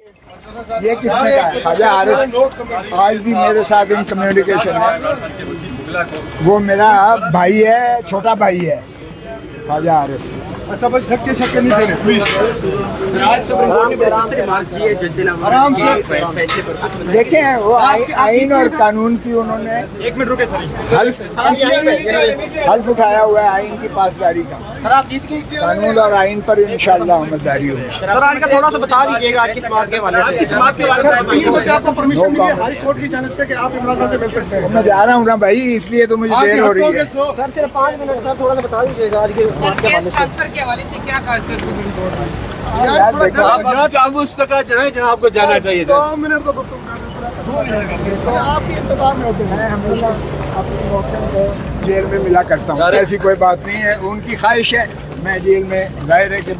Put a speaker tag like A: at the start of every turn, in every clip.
A: یہ کس نے کہا؟ خواجہ عارف آج بھی میرے ساتھ ان کمیونیکیشن ہے. وہ میرا بھائی ہے, چھوٹا بھائی ہے خواجہ عارف.
B: اچھا بس دھکے شکے نہیں دینے پلیز.
A: دیکھیں وہ آئین اور قانون کی انہوں نے
B: ایک منٹ رکے سر.
A: حلف اٹھایا ہوا ہے آئین کی پاسداری کا. قانون اور آئین پر انشاءاللہ عملداری ہوگی.
C: سر آج کا تھوڑا سا بتا دیجیے گا کس بات کے حوالے سے.
B: اس بات کے بارے میں 3 بجے آپ کو پرمیشن ملی ہے ہائی کورٹ کی جانب سے کہ آپ عمران خان سے مل سکتے ہیں.
A: میں جا رہا ہوں نا بھائی, اس لیے تو مجھے دیر ہو رہی ہے.
C: سر صرف 5 منٹ سر تھوڑا سا بتا دیجیے گا آج کے بات کے حوالے سے.
D: کے حوالے سے کیا کہا سر سپریم کورٹ نے؟
B: آپ اس تک جائیں جہاں آپ کو جانا چاہیے. 2 منٹ تو
A: آپ کے انتظار میں ہوتے ہیں. ہمیشہ اپنی موقع کو جیل میں ملا کرتا ہوں, ایسی کوئی بات نہیں ہے. ان کی خواہش ہے میں جیل میں, ظاہر ہے کہ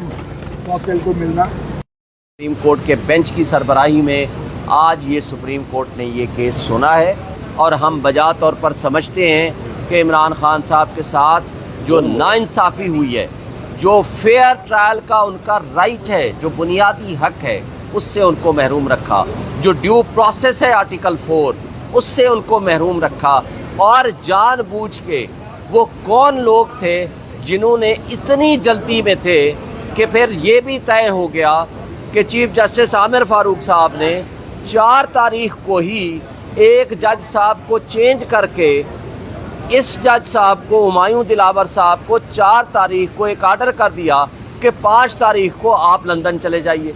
A: موقع کو ملنا.
E: سپریم کورٹ کے بینچ کی سربراہی میں آج یہ سپریم کورٹ نے یہ کیس سنا ہے, اور ہم بجا طور پر سمجھتے ہیں کہ عمران خان صاحب کے ساتھ جو ناانصافی ہوئی ہے, جو فیئر ٹرائل کا ان کا رائٹ ہے, جو بنیادی حق ہے, اس سے ان کو محروم رکھا. جو ڈیو پروسیس ہے آرٹیکل 4, اس سے ان کو محروم رکھا. اور جان بوجھ کے وہ کون لوگ تھے جنہوں نے اتنی جلدی میں تھے کہ پھر یہ بھی طے ہو گیا کہ چیف جسٹس عامر فاروق صاحب نے 4 تاریخ کو ہی ایک جج صاحب کو چینج کر کے اس جج صاحب کو, ہمایوں دلاور صاحب کو 4 تاریخ کو ایک آرڈر کر دیا کہ 5 تاریخ کو آپ لندن چلے جائیے.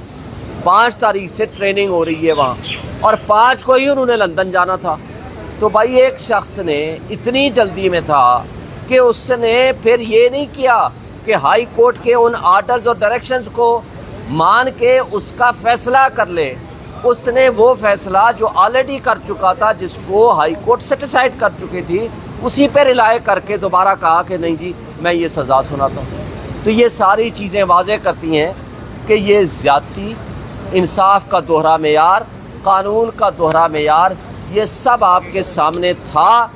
E: 5 تاریخ سے ٹریننگ ہو رہی ہے وہاں, اور 5 کو ہی انہوں نے لندن جانا تھا. تو بھائی ایک شخص نے اتنی جلدی میں تھا کہ اس نے پھر یہ نہیں کیا کہ ہائی کورٹ کے ان آرڈرز اور ڈائریکشنز کو مان کے اس کا فیصلہ کر لے. اس نے وہ فیصلہ جو آلریڈی کر چکا تھا, جس کو ہائی کورٹ سیٹیسفائڈ کر چکی تھی, اسی پہ رلائے کر کے دوبارہ کہا کہ نہیں جی میں یہ سزا سناتا ہوں. تو یہ ساری چیزیں واضح کرتی ہیں کہ یہ زیادتی, انصاف کا دوہرا معیار, قانون کا دوہرا معیار, یہ سب آپ کے سامنے تھا,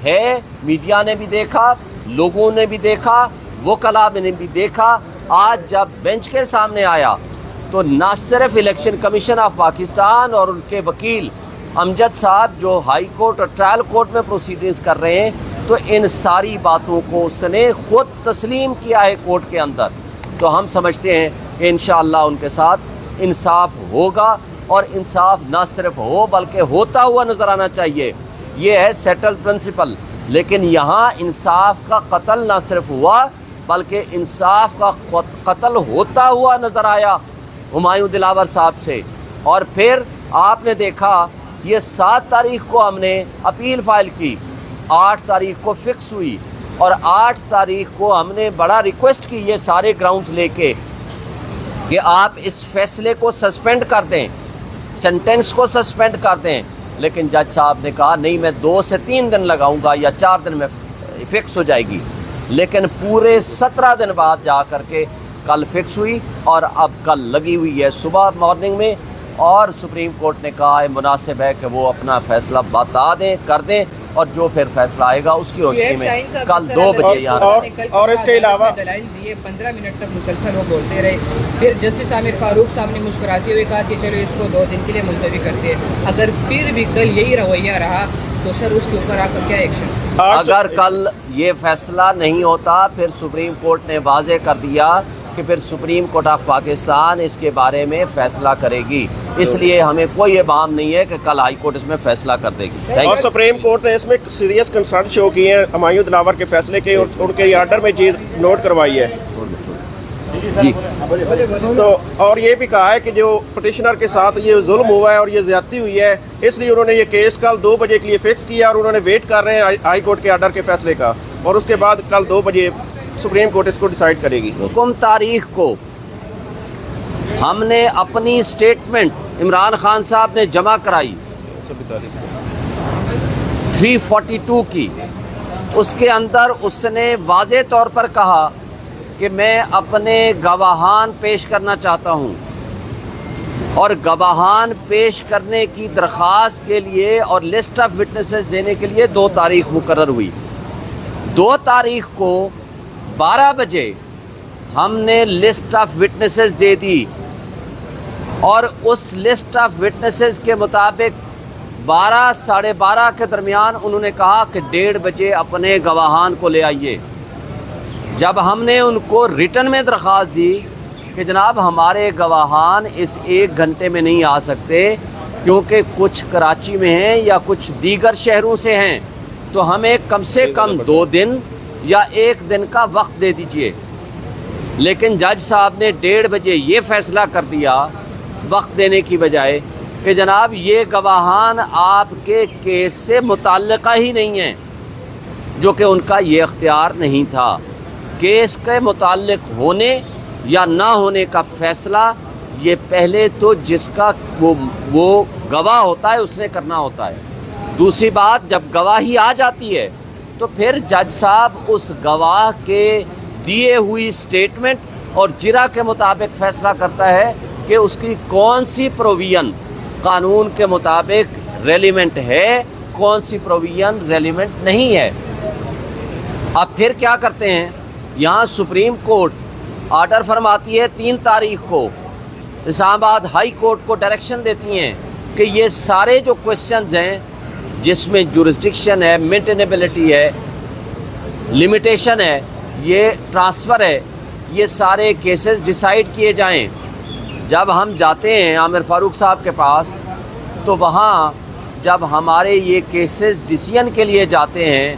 E: ہے. میڈیا نے بھی دیکھا, لوگوں نے بھی دیکھا, وکلاء نے بھی دیکھا. آج جب بینچ کے سامنے آیا تو نہ صرف الیکشن کمیشن آف پاکستان اور ان کے وکیل امجد صاحب جو ہائی کورٹ اور ٹرائل کورٹ میں پروسیڈنگز کر رہے ہیں, تو ان ساری باتوں کو اس نے خود تسلیم کیا ہے کورٹ کے اندر. تو ہم سمجھتے ہیں کہ انشاءاللہ ان کے ساتھ انصاف ہوگا, اور انصاف نہ صرف ہو بلکہ ہوتا ہوا نظر آنا چاہیے. یہ ہے سیٹل پرنسپل. لیکن یہاں انصاف کا قتل نہ صرف ہوا بلکہ انصاف کا قتل ہوتا ہوا نظر آیا ہمایوں دلاور صاحب سے. اور پھر آپ نے دیکھا یہ 7 تاریخ کو ہم نے اپیل فائل کی, 8 تاریخ کو فکس ہوئی, اور 8 تاریخ کو ہم نے بڑا ریکویسٹ کی یہ سارے گراؤنڈز لے کے کہ آپ اس فیصلے کو سسپینڈ کر دیں, سینٹنس کو سسپینڈ کر دیں. لیکن جج صاحب نے کہا نہیں میں 2 سے 3 دن لگاؤں گا یا 4 دن میں فکس ہو جائے گی. لیکن پورے 17 دن بعد جا کر کے کل فکس ہوئی, اور اب کل لگی ہوئی ہے صبح مارننگ میں. اور سپریم کورٹ نے کہا ہے مناسب ہے کہ وہ اپنا فیصلہ بتا دیں, کر دیں, اور جو پھر فیصلہ آئے گا اس کی روشنی میں کل 2 بجے یہاں.
C: اور اس کے علاوہ
D: دلائل دیے 15 منٹ تک مسلسل وہ بولتے رہے. پھر جسٹس عامر فاروق صاحب نے مسکراتے ہوئے کہا کہ چلو اس کو 2 دن کے لیے ملتوی کرتے ہیں. اگر پھر بھی کل یہی رویہ رہا تو سر اس کے اوپر آپ کا کیا ایکشن؟
E: اگر کل یہ فیصلہ نہیں ہوتا, پھر سپریم کورٹ نے واضح کر دیا کہ پھر سپریم کورٹ آف پاکستان اس کے بارے میں فیصلہ کرے گی. اس لیے ہمیں کوئی ابہام نہیں ہے کہ کل ہائی کورٹ اس میں فیصلہ کر دے گی.
C: اور سپریم کورٹ نے اس میں سیریس کنسرن شو کی ہے ہمایوں دلاور کے فیصلے کے, اور ان کے آرڈر میں چیز نوٹ کروائی ہے
E: جی.
C: تو اور یہ بھی کہا ہے کہ جو پٹیشنر کے ساتھ یہ ظلم ہوا ہے اور یہ زیادتی ہوئی ہے, اس لیے انہوں نے یہ کیس کل 2 بجے کے لیے فکس کیا, اور انہوں نے ویٹ کر رہے ہیں ہائی کورٹ کے آرڈر کے فیصلے کا, اور اس کے بعد کل 2 بجے سپریم کورٹ اس کو ڈیسائیڈ کرے گی.
E: حکم تاریخ کو ہم نے اپنی سٹیٹمنٹ عمران خان صاحب نے جمع کرائی 342 کی. اس کے اندر اس نے واضح طور پر کہا کہ میں اپنے گواہان پیش کرنا چاہتا ہوں, اور گواہان پیش کرنے کی درخواست کے لیے اور لسٹ آف وٹنسز دینے کے لیے 2 تاریخ مقرر ہوئی. 2 تاریخ کو 12 بجے ہم نے لسٹ آف وٹنسز دے دی. اور اس لسٹ آف وٹنسز کے مطابق 12 ساڑھے 12 کے درمیان انہوں نے کہا کہ 1:30 بجے اپنے گواہان کو لے آئیے۔ جب ہم نے ان کو ریٹن میں درخواست دی کہ جناب ہمارے گواہان اس 1 گھنٹے میں نہیں آ سکتے کیونکہ کچھ کراچی میں ہیں یا کچھ دیگر شہروں سے ہیں، تو ہمیں کم سے کم 2 دن یا 1 دن کا وقت دے دیجئے، لیکن جج صاحب نے 1:30 بجے یہ فیصلہ کر دیا وقت دینے کی بجائے کہ جناب یہ گواہان آپ کے کیس سے متعلقہ ہی نہیں ہیں، جو کہ ان کا یہ اختیار نہیں تھا۔ کیس کے متعلق ہونے یا نہ ہونے کا فیصلہ یہ پہلے تو جس کا وہ گواہ ہوتا ہے اس نے کرنا ہوتا ہے۔ دوسری بات، جب گواہی آ جاتی ہے تو پھر جج صاحب اس گواہ کے دیے ہوئی سٹیٹمنٹ اور جرا کے مطابق فیصلہ کرتا ہے کہ اس کی کون سی پروویژن قانون کے مطابق ریلیونٹ ہے، کون سی پروویژن ریلیونٹ نہیں ہے۔ اب پھر کیا کرتے ہیں، یہاں سپریم کورٹ آرڈر فرماتی ہے 3 تاریخ کو، اسلام آباد ہائی کورٹ کو ڈائریکشن دیتی ہیں کہ یہ سارے جو کوشچنز ہیں جس میں جورسڈکشن ہے، مینٹینیبلٹی ہے، لمیٹیشن ہے، یہ ٹرانسفر ہے، یہ سارے کیسز ڈیسائیڈ کیے جائیں۔ جب ہم جاتے ہیں عامر فاروق صاحب کے پاس تو وہاں جب ہمارے یہ کیسز ڈیسیژن کے لیے جاتے ہیں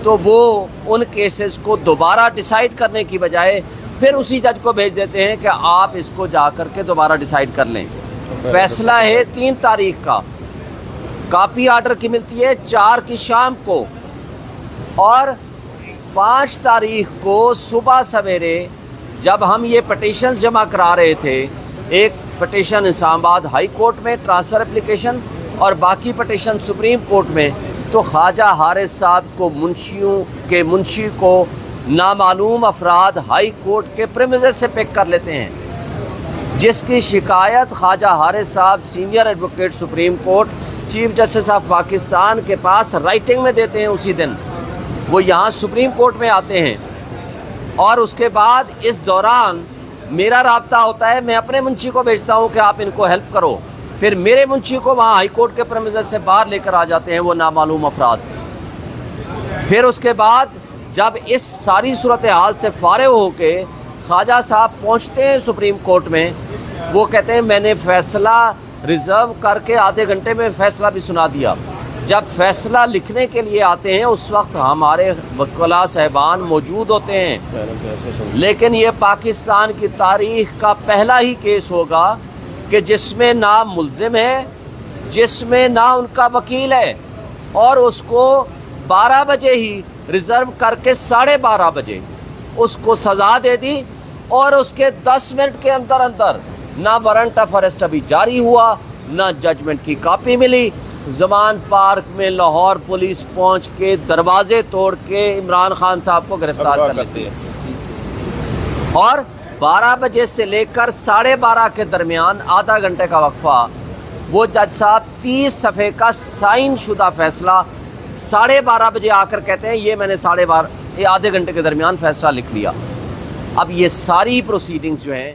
E: تو وہ ان کیسز کو دوبارہ ڈیسائیڈ کرنے کی بجائے پھر اسی جج کو بھیج دیتے ہیں کہ آپ اس کو جا کر کے دوبارہ ڈیسائیڈ کر لیں۔ فیصلہ ہے 3 تاریخ کا، کاپی آرڈر کی ملتی ہے 4 کی شام کو، اور 5 تاریخ کو صبح سویرے جب ہم یہ پٹیشنز جمع کرا رہے تھے، ایک پٹیشن اسلام آباد ہائی کورٹ میں ٹرانسفر اپلیکیشن اور باقی پٹیشن سپریم کورٹ میں، تو خواجہ حارث صاحب کو منشی کو نامعلوم افراد ہائی کورٹ کے پریمیسز سے پک کر لیتے ہیں، جس کی شکایت خواجہ حارث صاحب senior advocate supreme court chief justice of Pakistan کے پاس رائٹنگ میں دیتے ہیں اسی دن۔ وہ یہاں سپریم کورٹ میں آتے ہیں اور اس کے بعد اس دوران میرا رابطہ ہوتا ہے، میں اپنے منشی کو بھیجتا ہوں کہ آپ ان کو ہیلپ کرو، پھر میرے منشی کو وہاں ہائی کورٹ کے پریمیسز سے باہر لے کر آ جاتے ہیں وہ نامعلوم افراد۔ پھر اس کے بعد جب اس ساری صورتحال سے فارغ ہو کے خواجہ صاحب پہنچتے ہیں سپریم کورٹ میں، وہ کہتے ہیں میں نے فیصلہ ریزرو کر کے آدھے گھنٹے میں فیصلہ بھی سنا دیا۔ جب فیصلہ لکھنے کے لیے آتے ہیں اس وقت ہمارے وکلاء صاحبان موجود ہوتے ہیں، لیکن یہ پاکستان کی تاریخ کا پہلا ہی کیس ہوگا کہ جس میں نہ ملزم ہے، جس میں نہ ان کا وکیل ہے، اور اس کو 12 بجے ہی ریزرو کر کے 12:30 بجے اس کو سزا دے دی، اور اس کے 10 منٹ کے اندر نہ وارنٹ آف اریسٹ ابھی جاری ہوا، نہ ججمنٹ کی کاپی ملی۔ زمان پارک میں لاہور پولیس پہنچ کے دروازے توڑ کے عمران خان صاحب کو گرفتار کر لیتی ہے، اور 12 بجے سے لے کر 12:30 کے درمیان آدھا گھنٹے کا وقفہ، وہ جج صاحب 30 صفحے کا سائن شدہ فیصلہ 12:30 بجے آ کر کہتے ہیں یہ میں نے 12:30 آدھے گھنٹے کے درمیان فیصلہ لکھ لیا۔ اب یہ ساری پروسیڈنگز جو ہیں